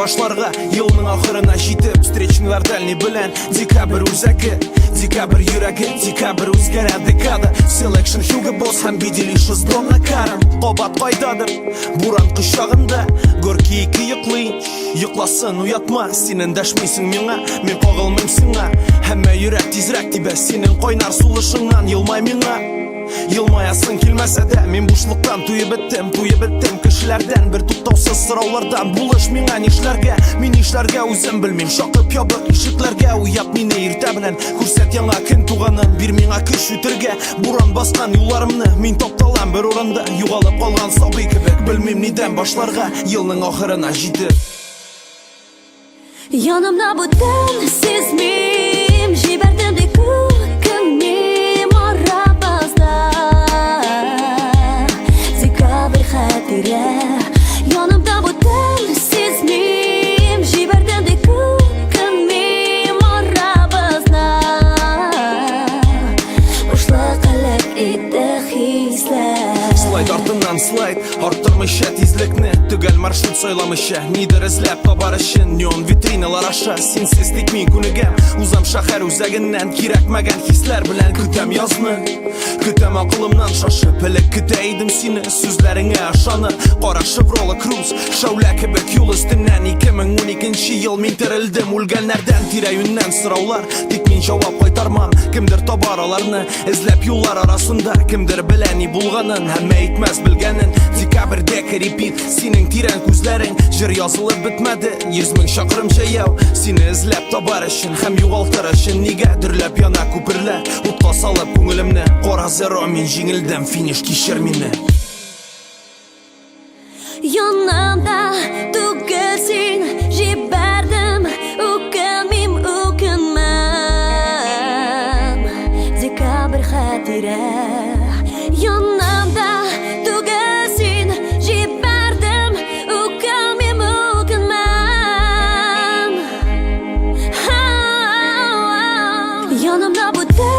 башларга, елның ахырына җитеп, встречныйлар дальний белән. Декабрь үзәге, декабрь йөрәге, декабрь үзгәрә декада. Selection Hugo Boss һәм Биделиш с Дона Карен. Кабат кайдадыр, буран кочагында, Горький ике йоклый, йокласын уятма. Син эндәшмисең миңа, мин кагылмыйм сиңа. Һәммә йөрәк тизрәк тибә синең кайнар сулышыңнан. Елмай миңа, елмаясың килмәсә дә, мин бушлыктан туеп беттем кешеләрдән, бер туктаусыз сораулардан. Булыш миңа нишләргә, мин нишләргә үзем белмим. Шакып ябык ишекләргә, уят мине иртә белән. Күрсәт яңа көн туганын, бир миңа көч үтәргә. Буран баскан юлларымны мин тапталам бер урында, югалып калган сабый кебек. Белмим нидән башларга, елның ахырына җитеп. Янымда бүтән сизмим, җибәрдем ди күкнем арабызда. Декабрь хәтирә, янымда бүтән сизмим, җибәрдем ди күкнем арабызда. Бушлык элек иде хисләр. Слайд артыннан слайд, арттырмыйча тизлекне. Төгәл маршрут сайламыйча, нидер эзләп табар өчен. Неон витриналар аша, синсез тик мин күнегәм. Узам шәһәр үзәгеннән, кирәкмәгән хисләр белән. Көтәм язны, көтәм акылымнан шашып. Элек көтә идем сине, сүзләреңә ышанып. Кара Chevrolet Cruze, шәүлә кебек юл өстеннән. 2012 ел мин терелдем үлгәннәрдән. Тирә-юньнән сораулар, тик мин җавап кайтармам. Кемдер табар аларны, эзләп юллар арасында. Кемдер белә ни булганын, һәм әйтмәс белгәнен. Декабрьдәге репит, синең тирән күзләрең. Җыр язылып бетмәде, 100 мең чакрым җәяү. Сине эзләп табар өчен һәм югалтыр өчен. Нигә дөрләп яна күперләр, утка салып күңелемне. Кара зеро, мин җиңелдем, финиш кичер мине. Янымда түгел син, җибәрдем үкенмим, үкенмәм. Декабрь хәтирә, янымда түгел син, җибәрдем үкенмим, үкенмәм. Янымда бүтән